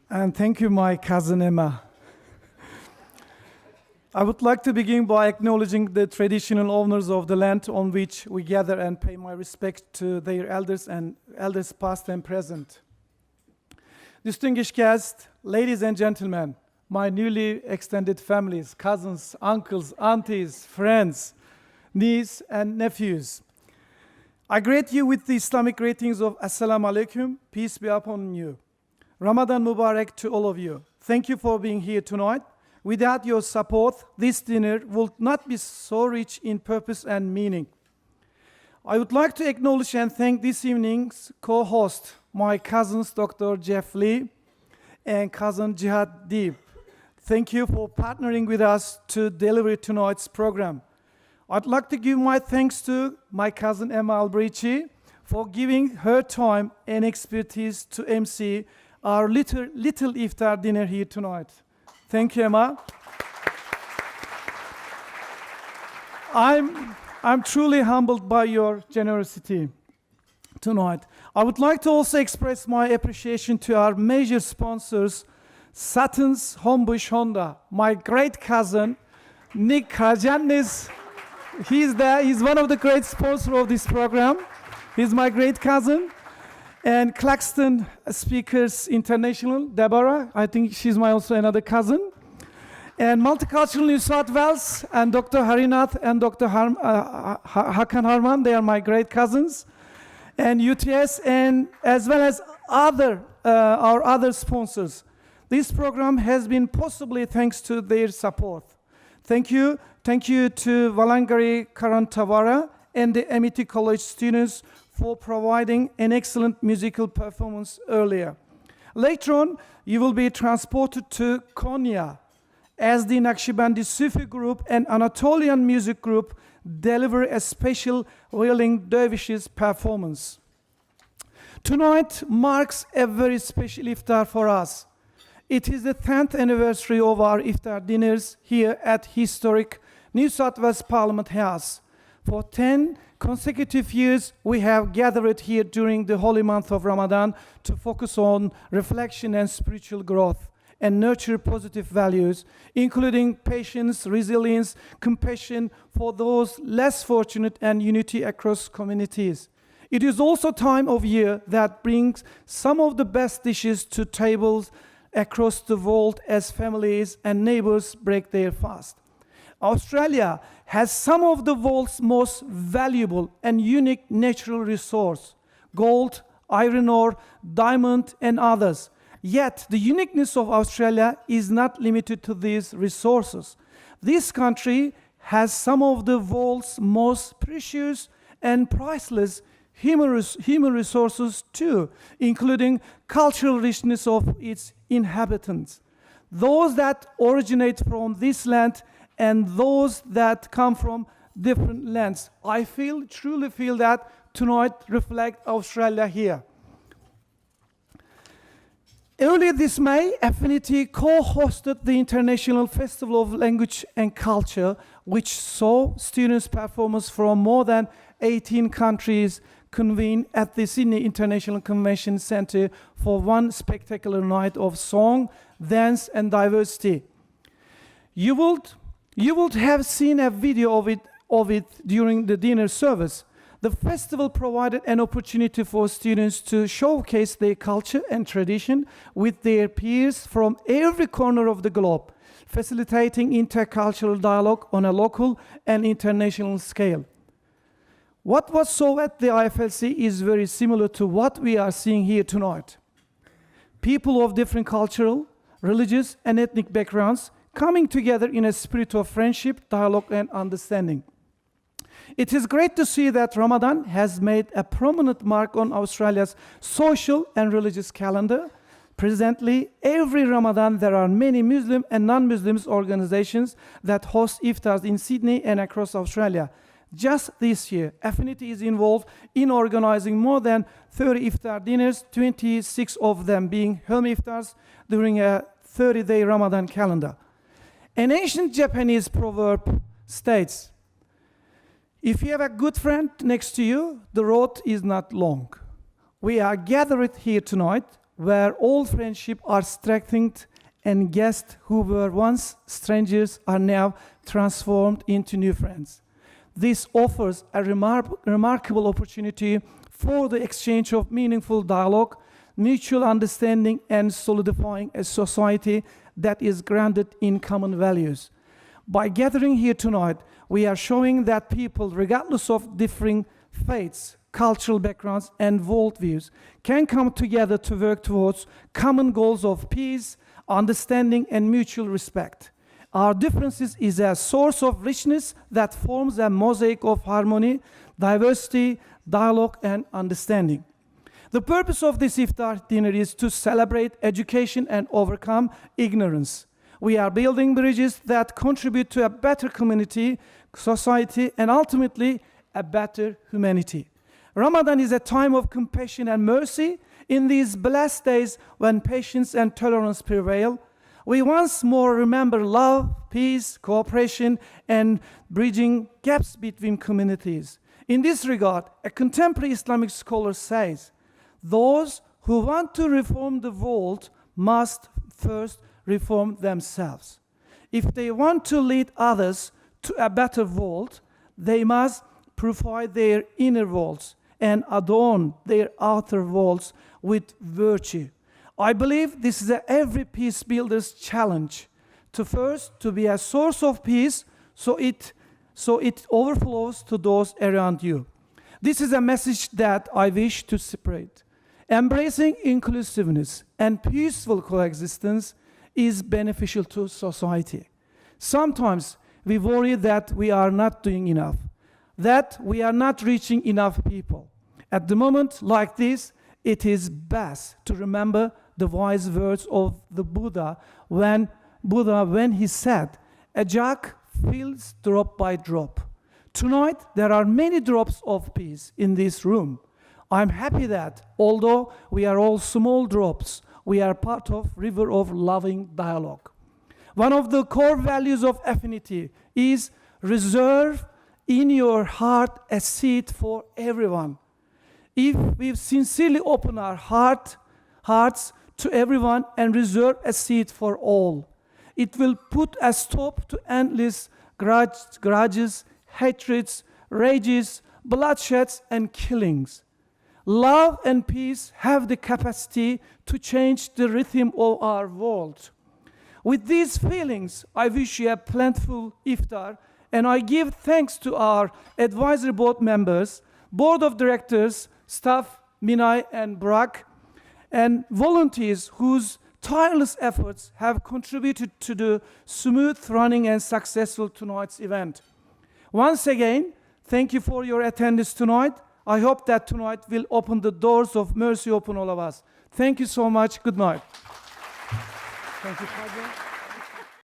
And thank you, my cousin Emma. I would like to begin by acknowledging the traditional owners of the land on which we gather and pay my respect to their elders and elders past and present. Distinguished guests, ladies and gentlemen, my newly extended families, cousins, uncles, aunties, friends, nieces and nephews. I greet you with the Islamic greetings of Assalamu alaikum, peace be upon you. Ramadan Mubarak to all of you. Thank you for being here tonight. Without your support, this dinner would not be so rich in purpose and meaning. I would like to acknowledge and thank this evening's co-host, my cousins Dr. Jeff Lee and cousin Jihad Deep. Thank you for partnering with us to deliver tonight's program. I'd like to give my thanks to my cousin Emma Alberici for giving her time and expertise to MC our little Iftar dinner here tonight. Thank you, Emma. I'm truly humbled by your generosity tonight. I would like to also express my appreciation to our major sponsors, Satins Homebush Honda, my great cousin, Nick Karajannis. He's there. He's one of the great sponsors of this program. He's my great cousin. And Claxton Speakers International, Deborah. I think she's my also another cousin. And Multicultural New South Wales and Dr. Harinath and Dr. Hakan Harman, they are my great cousins. And UTS and as well as our other sponsors. This program has been possibly thanks to their support. Thank you to Valangari Karantavara and the Amity College students for providing an excellent musical performance earlier. Later on, you will be transported to Konya as the Naqshbandi Sufi group and Anatolian music group deliver a special Wailing Dervishes performance. Tonight marks a very special iftar for us. It is the 10th anniversary of our iftar dinners here at historic New South Wales Parliament House. For 10 consecutive years, we have gathered here during the holy month of Ramadan to focus on reflection and spiritual growth and nurture positive values, including patience, resilience, compassion for those less fortunate, and unity across communities. It is also time of year that brings some of the best dishes to tables across the world as families and neighbors break their fast. Australia has some of the world's most valuable and unique natural resources: gold, iron ore, diamond, and others. Yet, the uniqueness of Australia is not limited to these resources. This country has some of the world's most precious and priceless human resources too, including cultural richness of its inhabitants. Those that originate from this land and those that come from different lands. I truly feel that tonight reflect Australia here. Earlier this May, Affinity co-hosted the International Festival of Language and Culture, which saw students' performers from more than 18 countries convene at the Sydney International Convention Centre for one spectacular night of song, dance, and diversity. You would have seen a video of it during the dinner service. The festival provided an opportunity for students to showcase their culture and tradition with their peers from every corner of the globe, facilitating intercultural dialogue on a local and international scale. What was so at the IFLC is very similar to what we are seeing here tonight. People of different cultural, religious, and ethnic backgrounds coming together in a spirit of friendship, dialogue, and understanding. It is great to see that Ramadan has made a prominent mark on Australia's social and religious calendar. Presently, every Ramadan there are many Muslim and non-Muslim organizations that host iftars in Sydney and across Australia. Just this year, Affinity is involved in organizing more than 30 iftar dinners, 26 of them being home iftars during a 30-day Ramadan calendar. An ancient Japanese proverb states, if you have a good friend next to you, the road is not long. We are gathered here tonight where old friendships are strengthened and guests who were once strangers are now transformed into new friends. This offers a remarkable opportunity for the exchange of meaningful dialogue, mutual understanding, and solidifying a society that is grounded in common values. By gathering here tonight, we are showing that people, regardless of differing faiths, cultural backgrounds, and worldviews, can come together to work towards common goals of peace, understanding, and mutual respect. Our differences is a source of richness that forms a mosaic of harmony, diversity, dialogue, and understanding. The purpose of this Iftar dinner is to celebrate education and overcome ignorance. We are building bridges that contribute to a better community, society, and ultimately a better humanity. Ramadan is a time of compassion and mercy. In these blessed days when patience and tolerance prevail, we once more remember love, peace, cooperation, and bridging gaps between communities. In this regard, a contemporary Islamic scholar says, those who want to reform the world must first reform themselves. If they want to lead others to a better world, they must purify their inner worlds and adorn their outer worlds with virtue. I believe this is every peace builder's challenge, to be a source of peace so it overflows to those around you. This is a message that I wish to spread. Embracing inclusiveness and peaceful coexistence is beneficial to society. Sometimes we worry that we are not doing enough, that we are not reaching enough people. At the moment like this, it is best to remember the wise words of the Buddha when he said, "A jug fills drop by drop." Tonight, there are many drops of peace in this room. I'm happy that, although we are all small drops, we are part of river of loving dialogue. One of the core values of Affinity is reserve in your heart a seat for everyone. If we sincerely open our hearts to everyone and reserve a seat for all, it will put a stop to endless grudges, hatreds, rages, bloodsheds, and killings. Love and peace have the capacity to change the rhythm of our world. With these feelings, I wish you a plentiful Iftar, and I give thanks to our advisory board members, board of directors, staff, Minay and Burak, and volunteers whose tireless efforts have contributed to the smooth running and successful tonight's event. Once again, thank you for your attendance tonight. I hope that tonight will open the doors of mercy upon all of us. Thank you so much. Good night. Thank you, Padre.